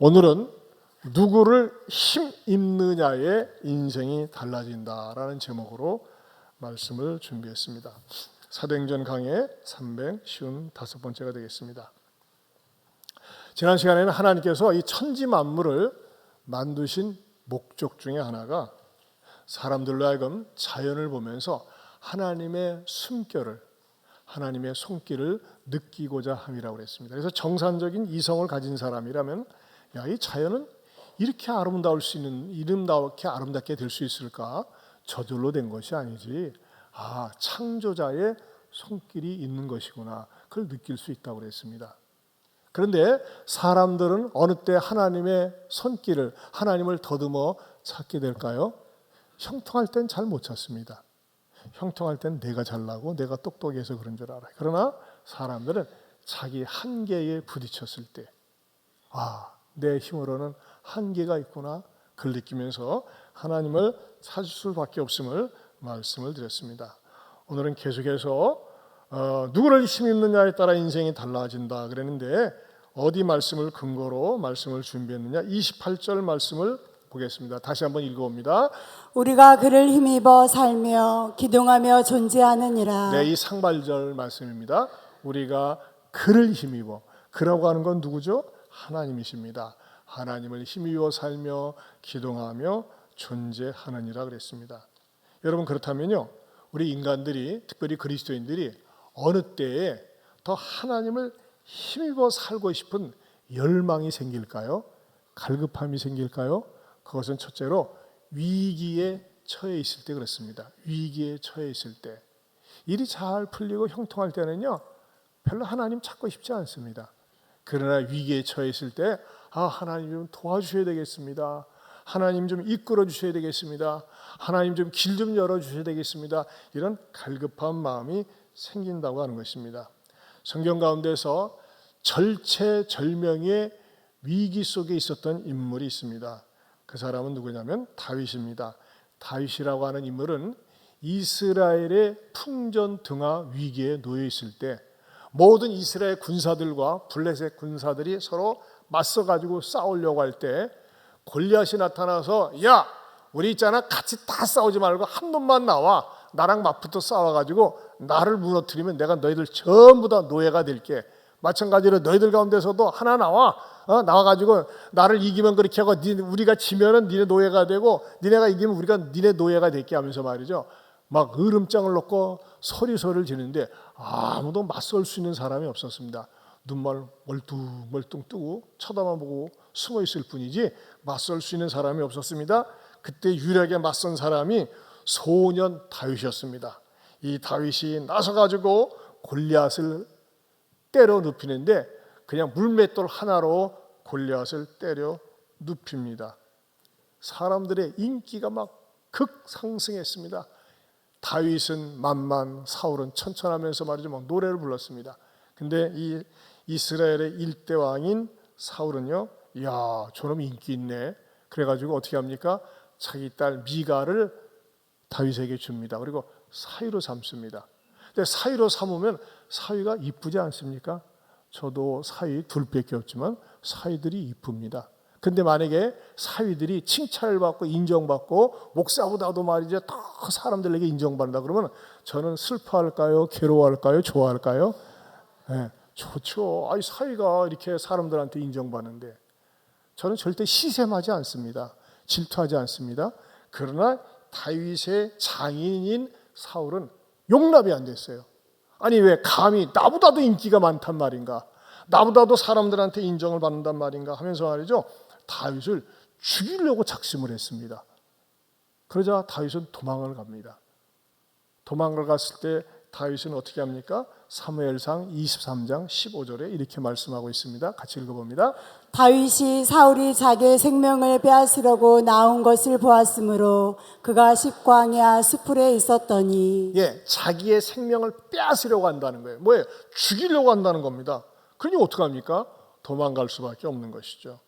오늘은 누구를 힘입느냐에 인생이 달라진다라는 제목으로 말씀을 준비했습니다. 사도행전 강의 355번째가 되겠습니다. 지난 시간에는 하나님께서 이 천지 만물을 만드신 목적 중에 하나가 사람들로 하여금 자연을 보면서 하나님의 숨결을, 하나님의 손길을 느끼고자 함이라고 그랬습니다. 그래서 정상적인 이성을 가진 사람이라면 야, 이 자연은 이렇게 아름다울 수 있는, 이렇게 아름답게 될 수 있을까? 저절로 된 것이 아니지. 아, 창조자의 손길이 있는 것이구나. 그걸 느낄 수 있다고 그랬습니다. 그런데 사람들은 어느 때 하나님의 손길을, 하나님을 더듬어 찾게 될까요? 형통할 땐 잘 못 찾습니다. 형통할 땐 내가 잘나고 내가 똑똑해서 그런 줄 알아요. 그러나 사람들은 자기 한계에 부딪혔을 때, 아, 내 힘으로는 한계가 있구나, 그걸 느끼면서 하나님을 찾을 수밖에 없음을 말씀을 드렸습니다. 오늘은 계속해서 누구를 힘입느냐에 따라 인생이 달라진다 그랬는데 어디 말씀을 근거로 말씀을 준비했느냐, 28절 말씀을 보겠습니다. 다시 한번 읽어봅니다. 우리가 그를 힘입어 살며 기동하며 존재하느니라. 네, 이 상반절 말씀입니다. 우리가 그를 힘입어, 그라고 하는 건 누구죠? 하나님이십니다. 하나님을 힘입어 살며 기동하며 존재하느니라 그랬습니다. 여러분, 그렇다면요, 우리 인간들이, 특별히 그리스도인들이 어느 때에 더 하나님을 힘입어 살고 싶은 열망이 생길까요? 갈급함이 생길까요? 그것은 첫째로 위기에 처해 있을 때 그렇습니다. 위기에 처해 있을 때, 일이 잘 풀리고 형통할 때는요, 별로 하나님 찾고 싶지 않습니다. 그러나 위기에 처해 있을 때, 아, 하나님 좀 도와주셔야 되겠습니다. 하나님 좀 이끌어 주셔야 되겠습니다. 하나님 좀 길 좀 열어 주셔야 되겠습니다. 이런 갈급한 마음이 생긴다고 하는 것입니다. 성경 가운데서 절체절명의 위기 속에 있었던 인물이 있습니다. 그 사람은 누구냐면 다윗입니다. 다윗이라고 하는 인물은 이스라엘의 풍전등화 위기에 놓여 있을 때 모든 이스라엘 군사들과 블레셋 군사들이 서로 맞서가지고 싸우려고 할 때 골리앗이 나타나서, 야, 우리 있잖아, 같이 다 싸우지 말고 한 놈만 나와, 나랑 맞붙어 싸워가지고 나를 무너뜨리면 내가 너희들 전부 다 노예가 될게. 마찬가지로 너희들 가운데서도 하나 나와, 나와가지고 나를 이기면 그렇게 하고 우리가 지면은 니네 노예가 되고 니네가 이기면 우리가 니네 노예가 될게 하면서 말이죠. 막 으름장을 놓고 소리를 지르는데 아무도 맞설 수 있는 사람이 없었습니다. 눈만 멀뚱멀뚱 뜨고 쳐다만 보고 숨어 있을 뿐이지 맞설 수 있는 사람이 없었습니다. 그때 유일하게 맞선 사람이 소년 다윗이었습니다. 이 다윗이 나서가지고 골리앗을 때려 눕히는데 그냥 물맷돌 하나로 골리앗을 때려 눕힙니다. 사람들의 인기가 막 극상승했습니다. 다윗은 만만, 사울은 천천하면서 말이죠, 막 노래를 불렀습니다. 근데 이 이스라엘의 일대 왕인 사울은요, 야, 저놈 인기 있네. 그래가지고 어떻게 합니까? 자기 딸 미가를 다윗에게 줍니다. 그리고 사위로 삼습니다. 근데 사위로 삼으면 사위가 이쁘지 않습니까? 저도 사위 둘밖에 없지만 사위들이 이쁩니다. 근데 만약에 사위들이 칭찬을 받고 인정받고 목사보다도 말이죠, 더 사람들에게 인정받는다 그러면 저는 슬퍼할까요? 괴로워할까요? 좋아할까요? 네, 좋죠. 아이, 사위가 이렇게 사람들한테 인정받는데 저는 절대 시샘하지 않습니다. 질투하지 않습니다. 그러나 다윗의 장인인 사울은 용납이 안 됐어요. 아니, 왜 감히 나보다도 인기가 많단 말인가, 나보다도 사람들한테 인정을 받는단 말인가 하면서 말이죠, 다윗을 죽이려고 작심을 했습니다. 그러자 다윗은 도망을 갑니다. 도망을 갔을 때 다윗은 어떻게 합니까? 사무엘상 23장 15절에 이렇게 말씀하고 있습니다. 같이 읽어봅니다. 다윗이 사울이 자기의 생명을 빼앗으려고 나온 것을 보았으므로 그가 십광야 수풀에 있었더니, 예, 자기의 생명을 빼앗으려고 한다는 거예요. 뭐예요? 죽이려고 한다는 겁니다. 그러니 어떡합니까? 도망갈 수밖에 없는 것이죠.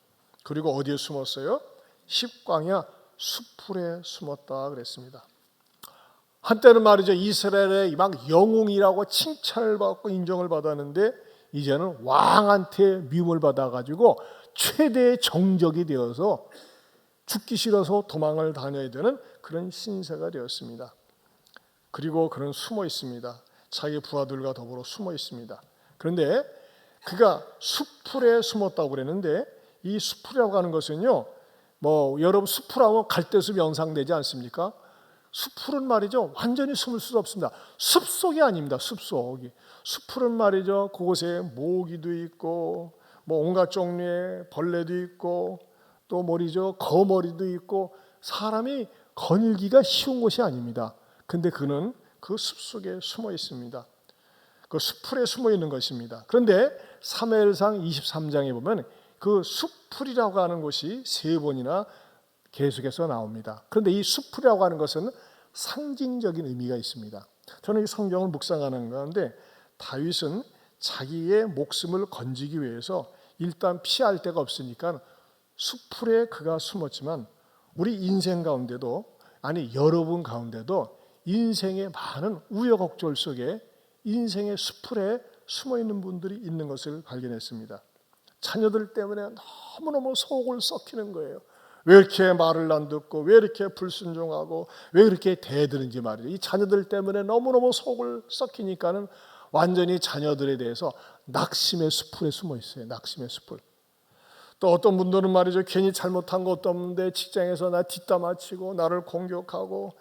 그리고 어디에 숨었어요? 십광야 수풀에 숨었다 그랬습니다. 한때는 말이죠, 이스라엘의 막 영웅이라고 칭찬을 받고 인정을 받았는데 이제는 왕한테 미움을 받아가지고 최대의 정적이 되어서 죽기 싫어서 도망을 다녀야 되는 그런 신세가 되었습니다. 그리고 그는 숨어 있습니다. 자기 부하들과 더불어 숨어 있습니다. 그런데 그가 수풀에 숨었다고 그랬는데 이 수풀이라고 하는 것은요, 여러분 수풀하면 갈대숲 연상되지 않습니까? 수풀은 말이죠, 완전히 숨을 수 없습니다. 숲속이 아닙니다. 숲속이. 수풀은 말이죠, 그곳에 모기도 있고 온갖 종류의 벌레도 있고 또 거머리도 있고 사람이 거닐기가 쉬운 곳이 아닙니다. 근데 그는 그 숲속에 숨어 있습니다. 그 수풀에 숨어 있는 것입니다. 그런데 사무엘상 23장에 보면 그 수풀이라고 하는 것이 3번이나 계속해서 나옵니다. 그런데 이 수풀이라고 하는 것은 상징적인 의미가 있습니다. 저는 이 성경을 묵상하는 가운데 다윗은 자기의 목숨을 건지기 위해서 일단 피할 데가 없으니까 수풀에 그가 숨었지만 우리 인생 가운데도, 아니 여러분 가운데도 인생의 많은 우여곡절 속에 인생의 수풀에 숨어 있는 분들이 있는 것을 발견했습니다. 자녀들 때문에 너무너무 속을 썩히는 거예요. 왜 이렇게 말을 안 듣고 왜 이렇게 불순종하고 왜 이렇게 대드는지 말이죠. 이 자녀들 때문에 너무너무 속을 썩히니까는 완전히 자녀들에 대해서 낙심의 수풀에 숨어 있어요. 낙심의 수풀. 또 어떤 분들은 말이죠, 괜히 잘못한 것도 없는데 직장에서 나 뒷담화치고 나를 공격하고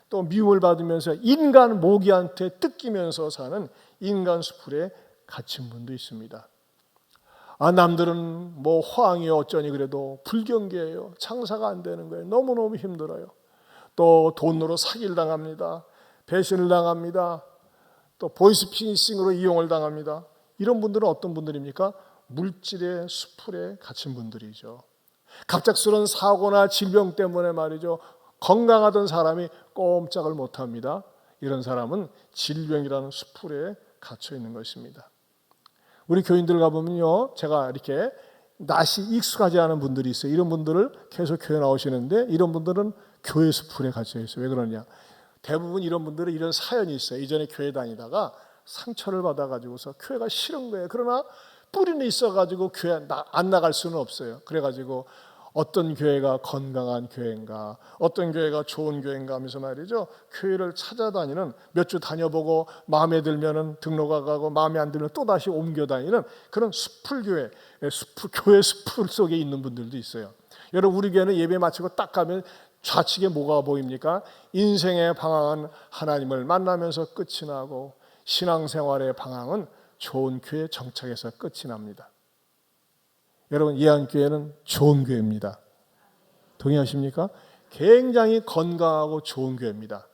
또 미움을 받으면서 인간 모기한테 뜯기면서 사는 인간 수풀에 갇힌 분도 있습니다. 남들은 호황이 어쩌니 그래도 불경기예요. 장사가 안 되는 거예요. 너무너무 힘들어요. 또 돈으로 사기를 당합니다. 배신을 당합니다. 또 보이스피싱으로 이용을 당합니다. 이런 분들은 어떤 분들입니까? 물질의 수풀에 갇힌 분들이죠. 갑작스러운 사고나 질병 때문에 말이죠, 건강하던 사람이 꼼짝을 못합니다. 이런 사람은 질병이라는 수풀에 갇혀 있는 것입니다. 우리 교인들 가보면요, 제가 이렇게 낯이 익숙하지 않은 분들이 있어요. 이런 분들을 계속 교회 나오시는데 이런 분들은 교회 수풀에 갇혀 있어요. 왜 그러냐? 대부분 이런 분들은 이런 사연이 있어요. 이전에 교회 다니다가 상처를 받아가지고서 교회가 싫은 거예요. 그러나 뿌리는 있어가지고 교회 안 나갈 수는 없어요. 그래가지고 어떤 교회가 건강한 교회인가, 어떤 교회가 좋은 교회인가 하면서 말이죠, 교회를 찾아다니는, 몇 주 다녀보고 마음에 들면은 등록하고 마음에 안 들면 또 다시 옮겨 다니는 그런 수풀교회, 교회 수풀 속에 있는 분들도 있어요. 여러분, 우리 교회는 예배 마치고 딱 가면 좌측에 뭐가 보입니까? 인생의 방황은 하나님을 만나면서 끝이 나고 신앙생활의 방황은 좋은 교회 정착에서 끝이 납니다. 여러분, 예안교회는 좋은 교회입니다. 동의하십니까? 굉장히 건강하고 좋은 교회입니다.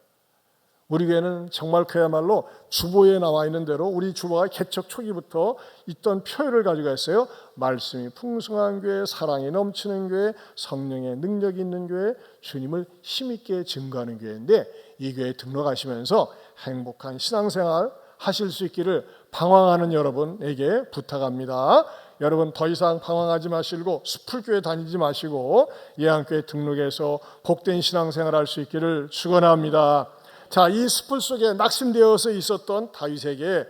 우리 교회는 정말 그야말로 주보에 나와 있는 대로 우리 주보가 개척 초기부터 있던 표를 가지고 있어요. 말씀이 풍성한 교회, 사랑이 넘치는 교회, 성령의 능력이 있는 교회, 주님을 힘있게 증거하는 교회인데, 이 교회에 등록하시면서 행복한 신앙생활 하실 수 있기를 방황하는 여러분에게 부탁합니다. 여러분, 더 이상 방황하지 마시고 수풀교회 다니지 마시고 예안교회 등록해서 복된 신앙생활 할 수 있기를 축원합니다. 자, 이 수풀 속에 낙심되어서 있었던 다윗에게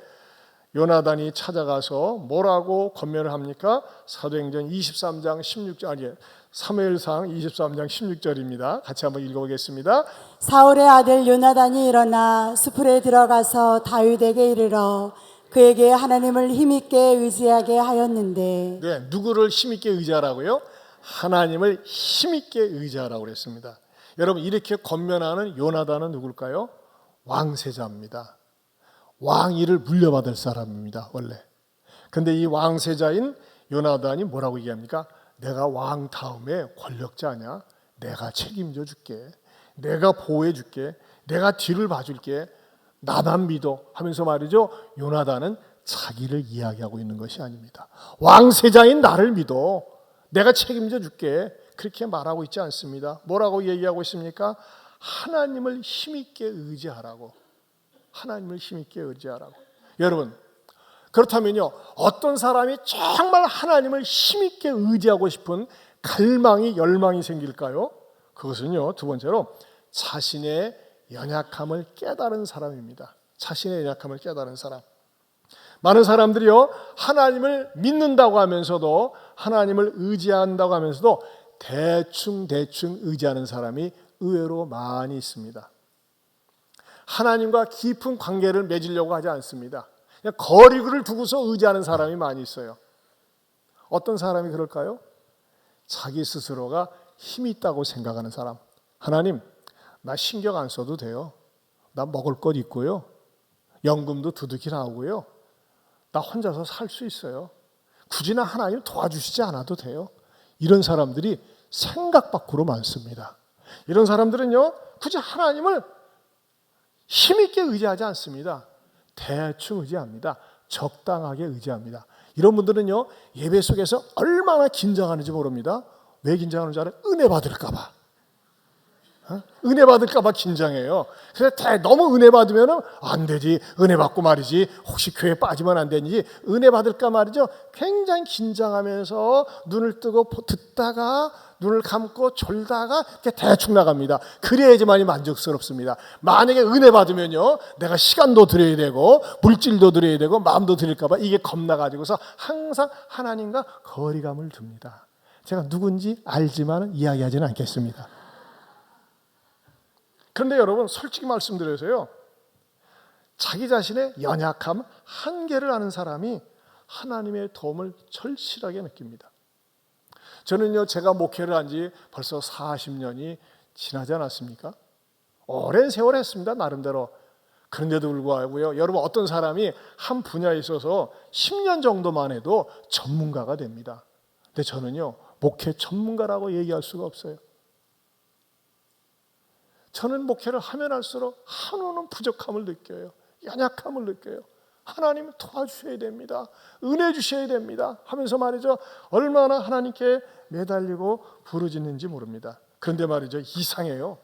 요나단이 찾아가서 뭐라고 권면을 합니까? 사도행전 23장 16절, 아니 사무엘상 23장 16절입니다. 같이 한번 읽어보겠습니다. 사울의 아들 요나단이 일어나 수풀에 들어가서 다윗에게 이르러 그에게 하나님을 힘있게 의지하게 하였는데. 네, 누구를 힘있게 의지하라고요? 하나님을 힘있게 의지하라고 그랬습니다. 여러분, 이렇게 권면하는 요나단은 누굴까요? 왕세자입니다. 왕위를 물려받을 사람입니다, 원래. 근데 이 왕세자인 요나단이 뭐라고 얘기합니까? 내가 왕 다음에 권력자냐? 내가 책임져 줄게. 내가 보호해 줄게. 내가 뒤를 봐줄게. 나만 믿어 하면서 말이죠, 요나단은 자기를 이야기하고 있는 것이 아닙니다. 왕세자인 나를 믿어. 내가 책임져 줄게. 그렇게 말하고 있지 않습니다. 뭐라고 얘기하고 있습니까? 하나님을 힘있게 의지하라고. 하나님을 힘있게 의지하라고. 여러분, 그렇다면요, 어떤 사람이 정말 하나님을 힘있게 의지하고 싶은 갈망이, 열망이 생길까요? 그것은요, 두 번째로 자신의 연약함을 깨달은 사람입니다. 자신의 연약함을 깨달은 사람. 많은 사람들이요, 하나님을 믿는다고 하면서도, 하나님을 의지한다고 하면서도 대충 의지하는 사람이 의외로 많이 있습니다. 하나님과 깊은 관계를 맺으려고 하지 않습니다. 그냥 거리를 두고서 의지하는 사람이 많이 있어요. 어떤 사람이 그럴까요? 자기 스스로가 힘이 있다고 생각하는 사람. 하나님, 나 신경 안 써도 돼요. 나 먹을 것 있고요. 연금도 두둑이 나오고요. 나 혼자서 살 수 있어요. 굳이 나 하나님 도와주시지 않아도 돼요. 이런 사람들이 생각 밖으로 많습니다. 이런 사람들은요, 굳이 하나님을 힘있게 의지하지 않습니다. 대충 의지합니다. 적당하게 의지합니다. 이런 분들은요, 예배 속에서 얼마나 긴장하는지 모릅니다. 왜 긴장하는지 알아요? 은혜 받을까 봐. 은혜 받을까 봐 긴장해요. 그래서 너무 은혜 받으면 안 되지, 은혜 받고 말이지, 혹시 교회 빠지면 안 되지, 은혜 받을까 말이죠. 굉장히 긴장하면서 눈을 뜨고 듣다가 눈을 감고 졸다가 이렇게 대충 나갑니다. 그래야지만이 만족스럽습니다. 만약에 은혜 받으면요, 내가 시간도 드려야 되고 물질도 드려야 되고 마음도 드릴까 봐 이게 겁나가지고서 항상 하나님과 거리감을 둡니다. 제가 누군지 알지만 이야기하지는 않겠습니다. 그런데 여러분, 솔직히 말씀드려서요, 자기 자신의 연약함, 한계를 아는 사람이 하나님의 도움을 절실하게 느낍니다. 저는요, 제가 목회를 한 지 벌써 40년이 지나지 않았습니까? 오랜 세월 했습니다, 나름대로. 그런데도 불구하고요, 여러분, 어떤 사람이 한 분야에 있어서 10년 정도만 해도 전문가가 됩니다. 근데 저는요, 목회 전문가라고 얘기할 수가 없어요. 저는 목회를 하면 할수록 한우는 부족함을 느껴요. 연약함을 느껴요. 하나님 도와주셔야 됩니다. 은혜 주셔야 됩니다. 하면서 말이죠, 얼마나 하나님께 매달리고 부르짖는지 모릅니다. 그런데 말이죠, 이상해요.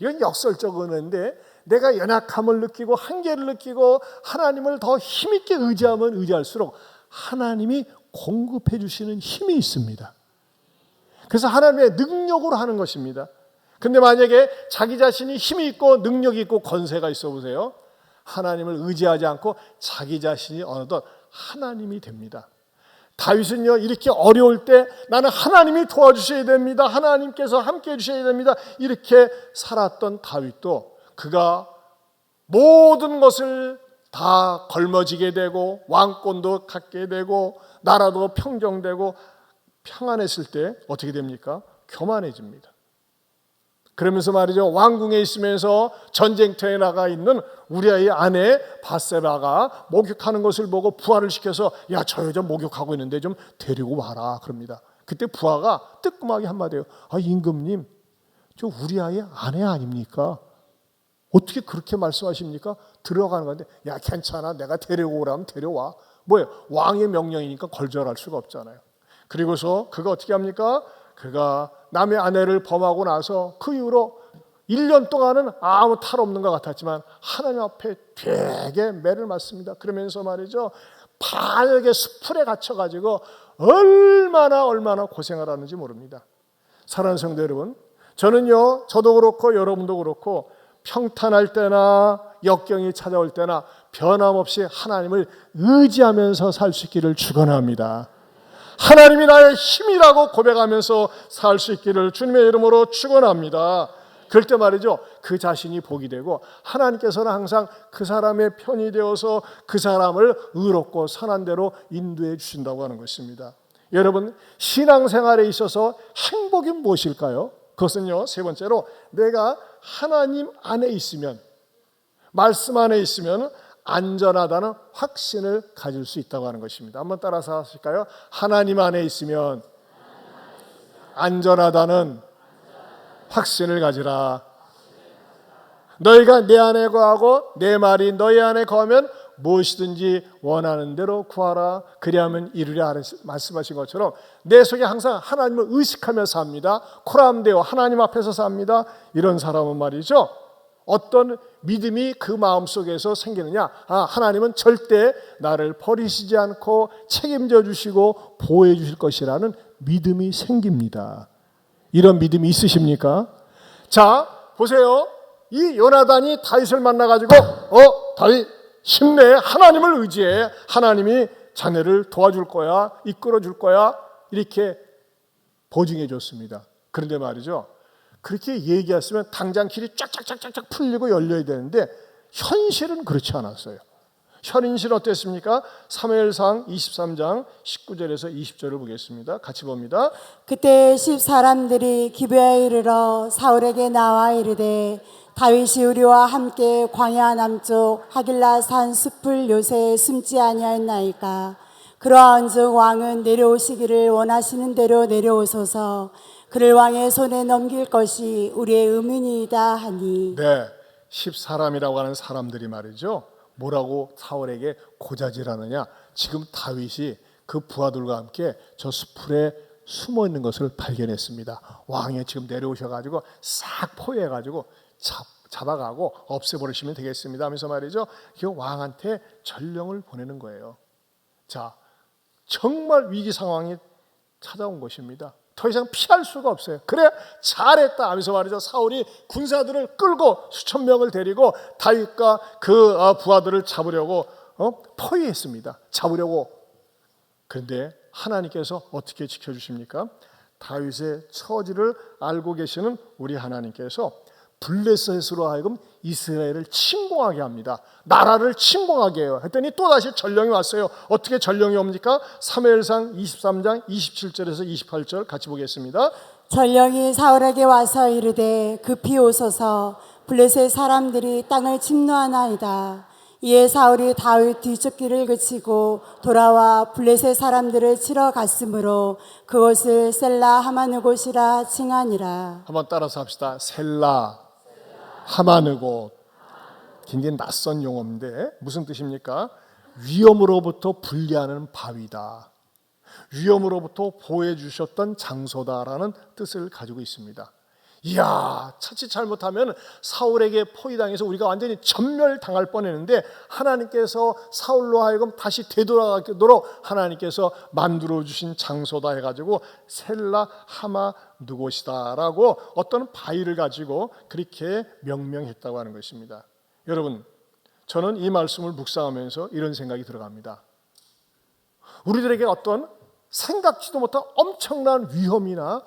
이건 역설적 은혜인데 내가 연약함을 느끼고 한계를 느끼고 하나님을 더 힘있게 의지하면 의지할수록 하나님이 공급해 주시는 힘이 있습니다. 그래서 하나님의 능력으로 하는 것입니다. 근데 만약에 자기 자신이 힘이 있고 능력이 있고 권세가 있어 보세요. 하나님을 의지하지 않고 자기 자신이 어느덧 하나님이 됩니다. 다윗은요, 이렇게 어려울 때 나는 하나님이 도와주셔야 됩니다. 하나님께서 함께 해주셔야 됩니다. 이렇게 살았던 다윗도 그가 모든 것을 다 걸머지게 되고 왕권도 갖게 되고 나라도 평정되고 평안했을 때 어떻게 됩니까? 교만해집니다. 그러면서 말이죠, 왕궁에 있으면서 전쟁터에 나가 있는 우리아의 아내 밧세바가 목욕하는 것을 보고 부하를 시켜서 야, 저 여자 목욕하고 있는데 좀 데리고 와라 그럽니다. 그때 부하가 뜨끔하게 한마디예요. 아, 임금님, 저 우리아의 아내 아닙니까? 어떻게 그렇게 말씀하십니까? 들어가는 건데, 야, 괜찮아, 내가 데려오라면 데려와. 뭐예요? 왕의 명령이니까 걸절할 수가 없잖아요. 그리고서 그가 어떻게 합니까? 그가 남의 아내를 범하고 나서 그 이후로 1년 동안은 아무 탈 없는 것 같았지만 하나님 앞에 되게 매를 맞습니다. 그러면서 말이죠, 반역의 수풀에 갇혀가지고 얼마나 고생을 하는지 모릅니다. 사랑하는 성도 여러분, 저는요, 저도 그렇고 여러분도 그렇고 평탄할 때나 역경이 찾아올 때나 변함없이 하나님을 의지하면서 살 수 있기를 축원합니다. 하나님이 나의 힘이라고 고백하면서 살 수 있기를 주님의 이름으로 축원합니다. 그럴 때 말이죠, 그 자신이 복이 되고 하나님께서는 항상 그 사람의 편이 되어서 그 사람을 의롭고 선한 대로 인도해 주신다고 하는 것입니다. 여러분, 신앙생활에 있어서 행복이 무엇일까요? 그것은요, 세 번째로 내가 하나님 안에 있으면, 말씀 안에 있으면 안전하다는 확신을 가질 수 있다고 하는 것입니다. 한번 따라서 하실까요? 하나님 안에 있으면 안전하다는 확신을 가지라. 너희가 내 안에 거하고 내 말이 너희 안에 거하면 무엇이든지 원하는 대로 구하라. 그리하면 이루리라 말씀하신 것처럼 내 속에 항상 하나님을 의식하며 삽니다. 코람되어 하나님 앞에서 삽니다. 이런 사람은 말이죠, 어떤 믿음이 그 마음속에서 생기느냐? 하나님은 절대 나를 버리시지 않고 책임져 주시고 보호해 주실 것이라는 믿음이 생깁니다. 이런 믿음이 있으십니까? 자, 보세요. 이 요나단이 다윗을 만나가지고 다윗, 힘내, 하나님을 의지해. 하나님이 자네를 도와줄 거야, 이끌어 줄 거야, 이렇게 보증해 줬습니다. 그런데 말이죠, 그렇게 얘기했으면 당장 길이 쫙쫙쫙쫙 풀리고 열려야 되는데 현실은 그렇지 않았어요. 현실은 어땠습니까? 사무엘상 23장 19절에서 20절을 보겠습니다. 같이 봅니다. 그때 10사람들이 기브야에 이르러 사울에게 나와 이르되 다윗이 우리와 함께 광야 남쪽 하길라 산 숲을 요새에 숨지 아니하였나이까. 그러한즉 왕은 내려오시기를 원하시는 대로 내려오소서. 그를 왕의 손에 넘길 것이 우리의 의문이다 하니. 네, 10사람이라고 하는 사람들이 말이죠, 뭐라고 사울에게 고자질하느냐. 지금 다윗이 그 부하들과 함께 저 숲풀에 숨어 있는 것을 발견했습니다. 왕이 지금 내려오셔가지고 싹 포위해가지고 잡아가고 없애버리시면 되겠습니다 하면서 말이죠, 그 왕한테 전령을 보내는 거예요. 자, 정말 위기 상황이 찾아온 것입니다. 더 이상 피할 수가 없어요. 그래, 잘했다 하면서 말이죠, 사울이 군사들을 끌고 수천 명을 데리고 다윗과 그 부하들을 잡으려고 포위했습니다. 잡으려고. 그런데 하나님께서 어떻게 지켜주십니까? 다윗의 처지를 알고 계시는 우리 하나님께서 블레셋으로 하여금 이스라엘을 침공하게 합니다. 나라를 침공하게 해요. 했더니 또다시 전령이 왔어요. 어떻게 전령이 옵니까? 사무엘상 23장 27절에서 28절 같이 보겠습니다. 전령이 사울에게 와서 이르되 급히 오소서. 블레셋 사람들이 땅을 침노하나이다. 이에 사울이 다윗 뒤쫓기를 그치고 돌아와 블레셋 사람들을 치러 갔으므로 그곳을 셀라 하마누곳이라 칭하니라. 한번 따라서 합시다. 셀라 하마누곳. 굉장히 낯선 용어인데 무슨 뜻입니까? 위험으로부터 분리하는 바위다, 위험으로부터 보호해 주셨던 장소다라는 뜻을 가지고 있습니다. 이야, 자칫 잘못하면 사울에게 포위당해서 우리가 완전히 전멸당할 뻔했는데 하나님께서 사울로 하여금 다시 되돌아가도록 하나님께서 만들어주신 장소다 해가지고 셀라 하마 누곳이다라고 어떤 바위를 가지고 그렇게 명명했다고 하는 것입니다. 여러분, 저는 이 말씀을 묵상하면서 이런 생각이 들어갑니다. 우리들에게 어떤 생각지도 못한 엄청난 위험이나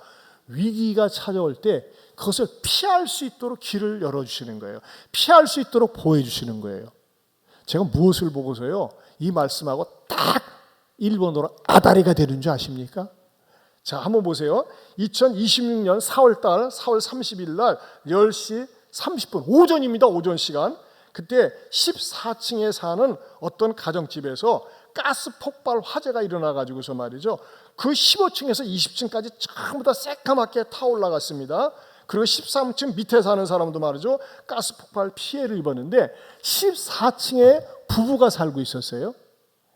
위기가 찾아올 때 그것을 피할 수 있도록 길을 열어주시는 거예요. 피할 수 있도록 보여주시는 거예요. 제가 무엇을 보고서요, 이 말씀하고 딱 일본어로 아다리가 되는 줄 아십니까? 자, 한번 보세요. 2026년 4월달 4월 30일 날 10시 30분 오전입니다. 오전 시간. 그때 14층에 사는 어떤 가정집에서 가스 폭발 화재가 일어나가지고서 말이죠, 그 15층에서 20층까지 전부 다 새까맣게 타올라갔습니다. 그리고 13층 밑에 사는 사람도 말이죠, 가스 폭발 피해를 입었는데 14층에 부부가 살고 있었어요.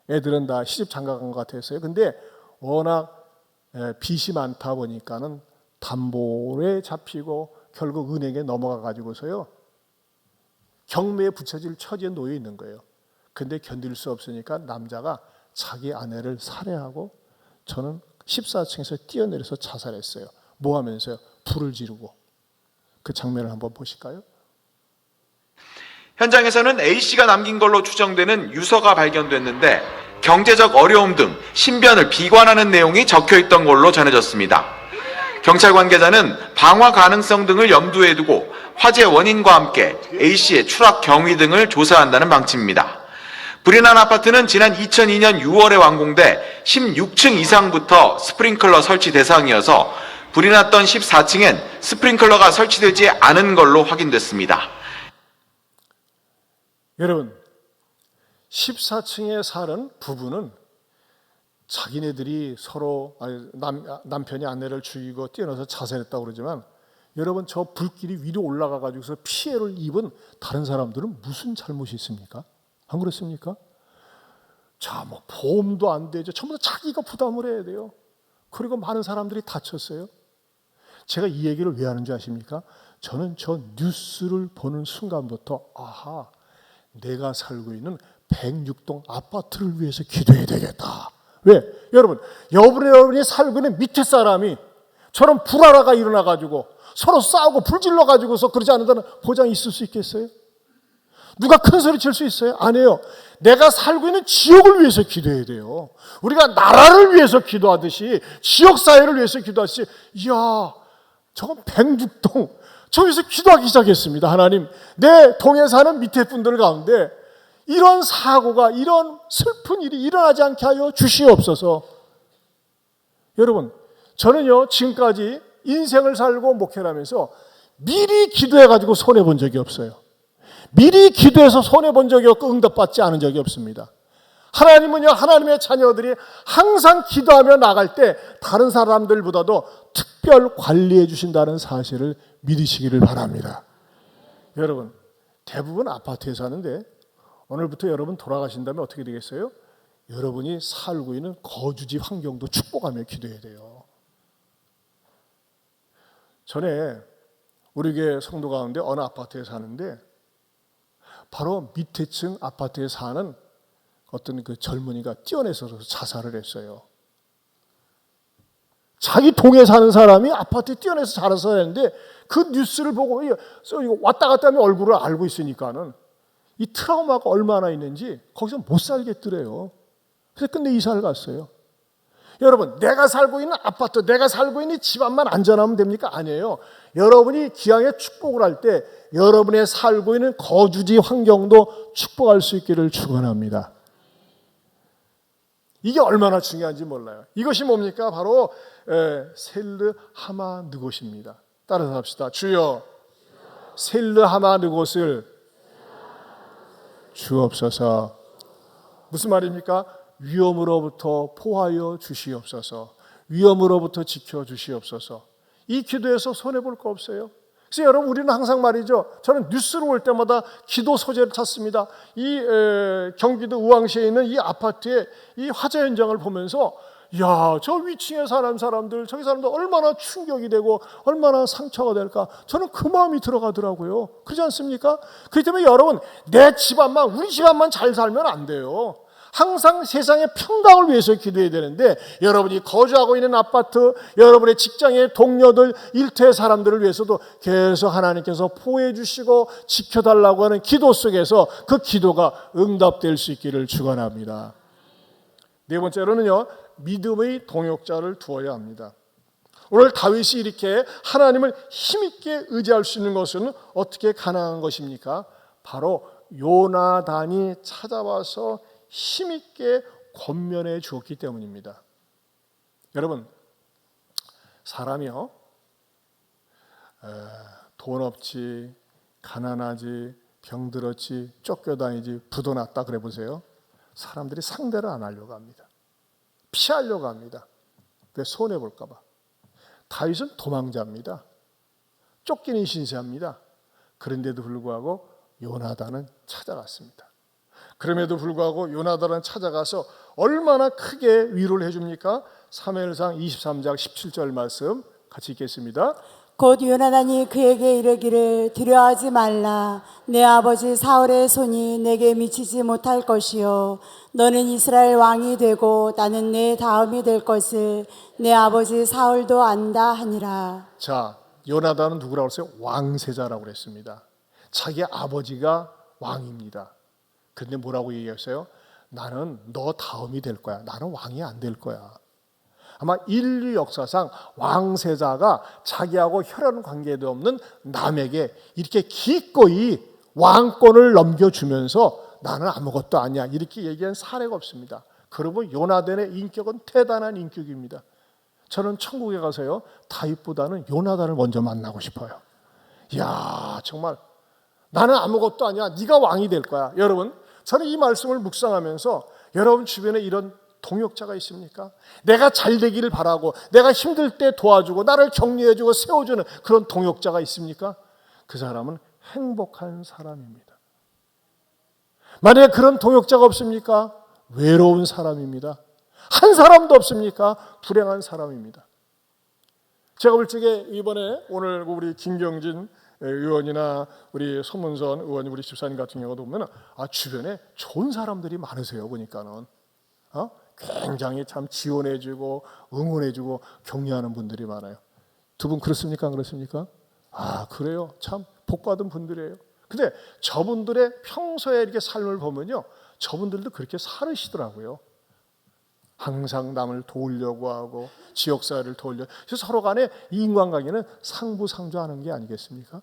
애들은 다 시집 장가간 것 같았어요. 근데 워낙 빚이 많다 보니까는 담보에 잡히고 결국 은행에 넘어가 가지고서요, 경매에 붙여질 처지에 놓여 있는 거예요. 근데 견딜 수 없으니까 남자가 자기 아내를 살해하고 저는 14층에서 뛰어내려서 자살했어요. 뭐 하면서요? 불을 지르고. 그 장면을 한번 보실까요? 현장에서는 A씨가 남긴 걸로 추정되는 유서가 발견됐는데 경제적 어려움 등 신변을 비관하는 내용이 적혀있던 걸로 전해졌습니다. 경찰 관계자는 방화 가능성 등을 염두에 두고 화재 원인과 함께 A씨의 추락 경위 등을 조사한다는 방침입니다. 불이 난 아파트는 지난 2002년 6월에 완공돼 16층 이상부터 스프링클러 설치 대상이어서 불이 났던 14층엔 스프링클러가 설치되지 않은 걸로 확인됐습니다. 여러분, 14층에 사는 부부는 자기네들이 서로 남편이 아내를 죽이고 뛰어나서 자살했다고 그러지만 여러분, 저 불길이 위로 올라가 가지고서 피해를 입은 다른 사람들은 무슨 잘못이 있습니까? 안 그렇습니까? 자, 뭐 보험도 안 되죠. 전부 다 자기가 부담을 해야 돼요. 그리고 많은 사람들이 다쳤어요. 제가 이 얘기를 왜 하는지 아십니까? 저는 저 뉴스를 보는 순간부터 아하, 내가 살고 있는 106동 아파트를 위해서 기도해야 되겠다. 왜? 여러분이 살고 있는 밑에 사람이 저런 불화라가 일어나가지고 서로 싸우고 불질러가지고서 그러지 않는다는 보장이 있을 수 있겠어요? 누가 큰 소리 칠 수 있어요? 아니에요. 내가 살고 있는 지역을 위해서 기도해야 돼요. 우리가 나라를 위해서 기도하듯이, 지역사회를 위해서 기도하듯이, 이야, 저건 백육동, 저기서 기도하기 시작했습니다. 하나님, 내 동에 사는 밑에 분들 가운데 이런 사고가, 이런 슬픈 일이 일어나지 않게 하여 주시옵소서. 여러분, 저는요, 지금까지 인생을 살고 목회를 하면서 미리 기도해가지고 손해본 적이 없어요. 미리 기도해서 손해본 적이 없고 응답받지 않은 적이 없습니다. 하나님은요, 하나님의 자녀들이 항상 기도하며 나갈 때 다른 사람들보다도 특별 관리해 주신다는 사실을 믿으시기를 바랍니다. 여러분, 대부분 아파트에 사는데 오늘부터 여러분 돌아가신다면 어떻게 되겠어요? 여러분이 살고 있는 거주지 환경도 축복하며 기도해야 돼요. 전에 우리 교회 성도 가운데 어느 아파트에 사는데 바로 밑에 층 아파트에 사는 어떤 그 젊은이가 뛰어내서 자살을 했어요. 자기 동에 사는 사람이 아파트에 뛰어내서 자살을 했는데 그 뉴스를 보고 왔다 갔다 하면 얼굴을 알고 있으니까는 이 트라우마가 얼마나 있는지 거기서 못 살겠더래요. 그래서 끝내 이사를 갔어요. 여러분, 내가 살고 있는 아파트, 내가 살고 있는 집안만 안전하면 됩니까? 아니에요. 여러분이 기왕에 축복을 할 때 여러분의 살고 있는 거주지 환경도 축복할 수 있기를 축원합니다. 이게 얼마나 중요한지 몰라요. 이것이 뭡니까? 바로 셀르 하마 느곳입니다. 따라서 합시다. 주여, 셀르 하마 느곳을 주옵소서. 무슨 말입니까? 위험으로부터 포하여 주시옵소서. 위험으로부터 지켜 주시옵소서. 이 기도에서 손해볼 거 없어요. 그래서 여러분, 우리는 항상 말이죠, 저는 뉴스를 볼 때마다 기도 소재를 찾습니다. 이 경기도 의왕시에 있는 이 아파트의 이 화재 현장을 보면서 야, 저 위층에 사는 사람들, 저기 사람들 얼마나 충격이 되고 얼마나 상처가 될까, 저는 그 마음이 들어가더라고요. 그렇지 않습니까? 그렇기 때문에 여러분, 내 집안만, 우리 집안만 잘 살면 안 돼요. 항상 세상의 평강을 위해서 기도해야 되는데, 여러분이 거주하고 있는 아파트, 여러분의 직장의 동료들, 일터의 사람들을 위해서도 계속 하나님께서 보호해 주시고 지켜달라고 하는 기도 속에서 그 기도가 응답될 수 있기를 축원합니다. 네 번째로는요, 믿음의 동역자를 두어야 합니다. 오늘 다윗이 이렇게 하나님을 힘있게 의지할 수 있는 것은 어떻게 가능한 것입니까? 바로 요나단이 찾아와서 힘있게 권면해 주었기 때문입니다. 여러분, 사람이요, 돈 없지, 가난하지, 병들었지, 쫓겨다니지, 부도났다 그래 보세요. 사람들이 상대를 안 하려고 합니다. 피하려고 합니다. 왜? 손해볼까 봐. 다윗은 도망자입니다. 쫓기는 신세합니다. 그런데도 불구하고 요나단은 찾아갔습니다. 그럼에도 불구하고 요나단은 찾아가서 얼마나 크게 위로를 해줍니까? 사무엘상 23장 17절 말씀 같이 읽겠습니다. 곧 요나단이 그에게 이르기를 두려워하지 말라. 내 아버지 사울의 손이 내게 미치지 못할 것이요 너는 이스라엘 왕이 되고 나는 내 다음이 될 것을 내 아버지 사울도 안다 하니라. 자, 요나단은 누구라고 했어요? 왕세자라고 그랬습니다. 자기 아버지가 왕입니다. 그런데 뭐라고 얘기했어요? 나는 너 다음이 될 거야. 나는 왕이 안 될 거야. 아마 인류 역사상 왕세자가 자기하고 혈연 관계도 없는 남에게 이렇게 기꺼이 왕권을 넘겨주면서 나는 아무것도 아니야 이렇게 얘기한 사례가 없습니다. 그러면 요나단의 인격은 대단한 인격입니다. 저는 천국에 가서요, 다윗보다는 요나단을 먼저 만나고 싶어요. 이야, 정말 나는 아무것도 아니야, 네가 왕이 될 거야. 여러분, 저는 이 말씀을 묵상하면서 여러분 주변에 이런 동역자가 있습니까? 내가 잘 되기를 바라고 내가 힘들 때 도와주고 나를 격려해주고 세워주는 그런 동역자가 있습니까? 그 사람은 행복한 사람입니다. 만약에 그런 동역자가 없습니까? 외로운 사람입니다. 한 사람도 없습니까? 불행한 사람입니다. 제가 볼 적에 이번에 오늘 우리 김경진 의원이나 우리 손문선 의원님, 우리 집사님 같은 경우도 보면 주변에 좋은 사람들이 많으세요. 보니까는 굉장히 참 지원해주고 응원해주고 격려하는 분들이 많아요. 두 분 그렇습니까? 안 그렇습니까? 그래요. 참 복받은 분들이에요. 근데 저분들의 평소에 이렇게 삶을 보면요, 저분들도 그렇게 살으시더라고요. 항상 남을 도우려고 하고 지역사회를 도우려고. 그래서 서로 간에 인간관계는 상부상조하는 게 아니겠습니까?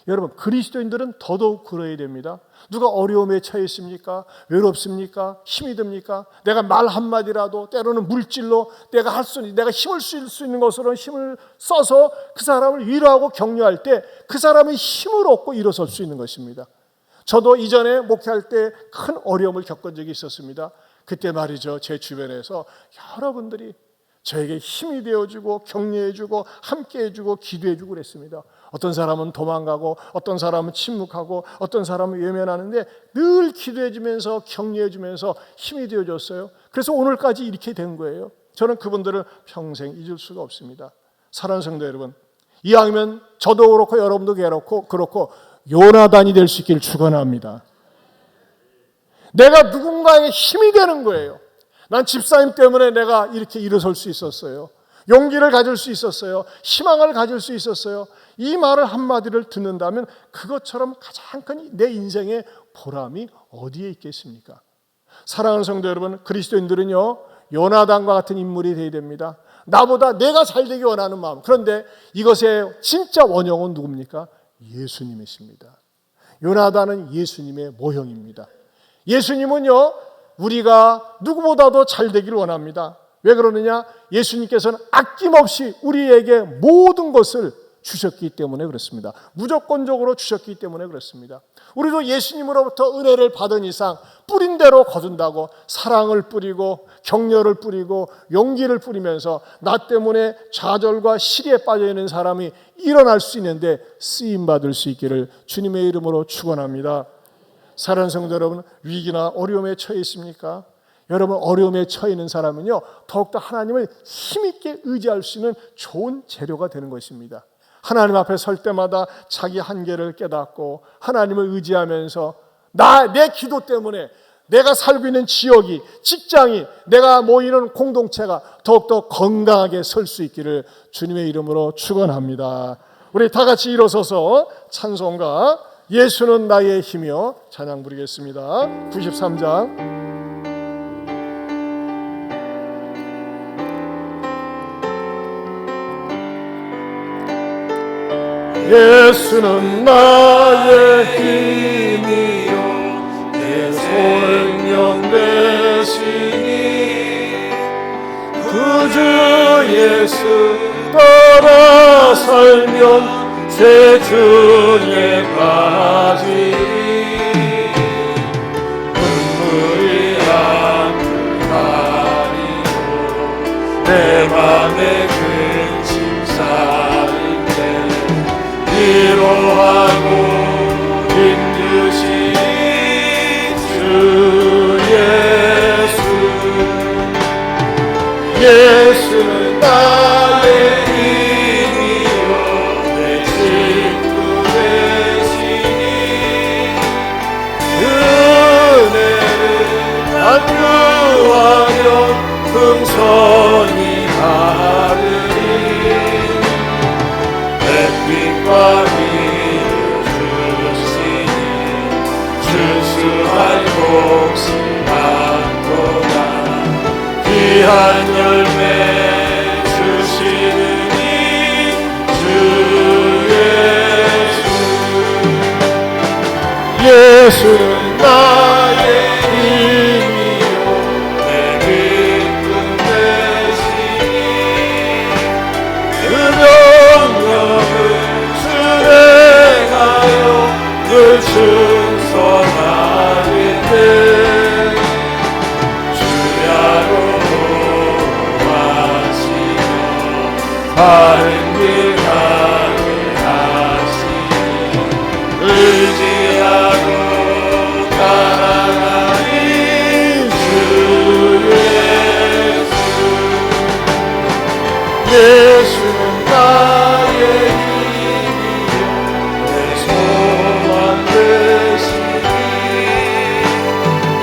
여러분, 그리스도인들은 더더욱 그러해야 됩니다. 누가 어려움에 처해 있습니까? 외롭습니까? 힘이 듭니까? 내가 말 한마디라도 때로는 물질로 내가 힘을 쓸 수 있는 것으로 힘을 써서 그 사람을 위로하고 격려할 때 그 사람의 힘을 얻고 일어설 수 있는 것입니다. 저도 이전에 목회할 때 큰 어려움을 겪은 적이 있었습니다. 그때 말이죠, 제 주변에서 여러분들이 저에게 힘이 되어주고 격려해주고 함께해주고 기도해주고 그랬습니다. 어떤 사람은 도망가고 어떤 사람은 침묵하고 어떤 사람은 외면하는데 늘 기도해주면서 격려해주면서 힘이 되어줬어요. 그래서 오늘까지 이렇게 된 거예요. 저는 그분들을 평생 잊을 수가 없습니다. 사랑하는 성도 여러분, 이왕이면 저도 그렇고 여러분도 그렇고 요나단이 될 수 있기를 축원합니다. 내가 누군가에게 힘이 되는 거예요. 난 집사님 때문에 내가 이렇게 일어설 수 있었어요. 용기를 가질 수 있었어요. 희망을 가질 수 있었어요. 이 말을 한마디를 듣는다면 그것처럼 가장 큰 내 인생의 보람이 어디에 있겠습니까? 사랑하는 성도 여러분, 그리스도인들은요, 요나단과 같은 인물이 되어야 됩니다. 나보다 내가 잘 되기 원하는 마음. 그런데 이것의 진짜 원형은 누굽니까? 예수님이십니다. 요나단은 예수님의 모형입니다. 예수님은요, 우리가 누구보다도 잘 되기를 원합니다. 왜 그러느냐? 예수님께서는 아낌없이 우리에게 모든 것을 주셨기 때문에 그렇습니다. 무조건적으로 주셨기 때문에 그렇습니다. 우리도 예수님으로부터 은혜를 받은 이상 뿌린 대로 거둔다고 사랑을 뿌리고 격려를 뿌리고 용기를 뿌리면서 나 때문에 좌절과 시리에 빠져있는 사람이 일어날 수 있는데 쓰임받을 수 있기를 주님의 이름으로 축원합니다. 사랑하는 성도 여러분, 위기나 어려움에 처해 있습니까? 여러분, 어려움에 처해 있는 사람은요, 더욱더 하나님을 힘있게 의지할 수 있는 좋은 재료가 되는 것입니다. 하나님 앞에 설 때마다 자기 한계를 깨닫고 하나님을 의지하면서 내 기도 때문에 내가 살고 있는 지역이, 직장이, 내가 모이는 공동체가 더욱더 건강하게 설 수 있기를 주님의 이름으로 축원합니다. 우리 다 같이 일어서서 찬송가 예수는 나의 힘이여 찬양 부르겠습니다. 93장. 예수는 나의 힘이요 내 생명 되시니 구주 예수 따라 살면 죄중에 빠지니 눈물이 아프다니고 내 맘에 근심 쌓일 위로하고 힘주시니 주 예수는 나의 힘이요 내 친구 되시니 은혜를 간구하며 풍성히 하느니 햇빛과 비를 주시니 준수할 복시 많도다 귀한 열매 주시느니 주 예수는 나의 힘이요 내 기쁨 되시니 그 명령을 수행하여 늘 충성하겠네 주야로 하시며 바른 길 가게 하시니 의지하고 따라가니 주 예수는 나의 힘이요 내 소망 되시니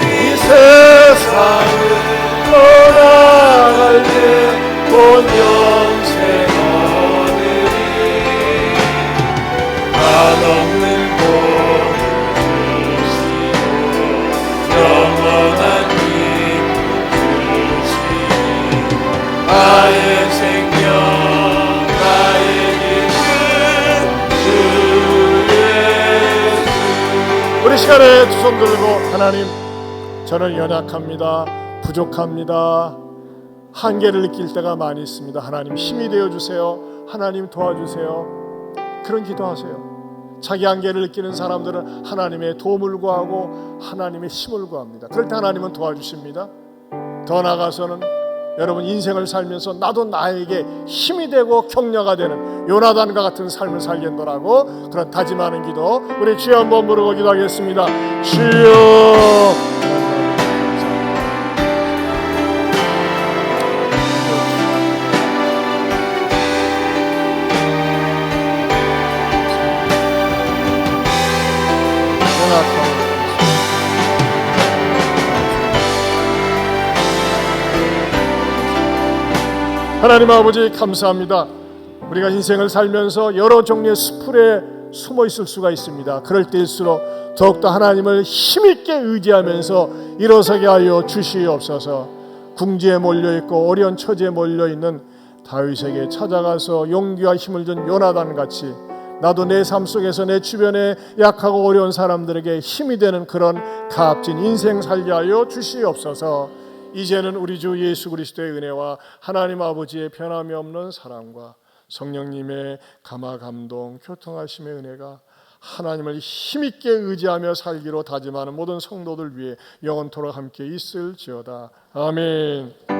이 세상을 떠나갈 때 본 영생 얻으리 시간에 두 손 들고 하나님, 저는 연약합니다. 부족합니다. 한계를 느낄 때가 많이 있습니다. 하나님 힘이 되어 주세요. 하나님 도와주세요. 그런 기도하세요. 자기 한계를 느끼는 사람들은 하나님의 도움을 구하고 하나님의 힘을 구합니다. 그럴 때 하나님은 도와주십니다. 더 나아가서는 여러분 인생을 살면서 나도 나에게 힘이 되고 격려가 되는 요나단과 같은 삶을 살겠노라고 그런 다짐하는 기도, 우리 주여 한번 부르고 기도하겠습니다. 주여. 하나님 아버지 감사합니다. 우리가 인생을 살면서 여러 종류의 수풀에 숨어 있을 수가 있습니다. 그럴 때일수록 더욱더 하나님을 힘있게 의지하면서 일어서게 하여 주시옵소서. 궁지에 몰려있고 어려운 처지에 몰려있는 다윗에게 찾아가서 용기와 힘을 준 요나단같이 나도 내 삶 속에서 내 주변에 약하고 어려운 사람들에게 힘이 되는 그런 값진 인생 살게 하여 주시옵소서. 이제는 우리 주 예수 그리스도의 은혜와 하나님 아버지의 변함이 없는 사랑과 성령님의 감화 감동 교통하심의 은혜가 하나님을 힘있게 의지하며 살기로 다짐하는 모든 성도들 위해 영원토록 함께 있을지어다. 아멘.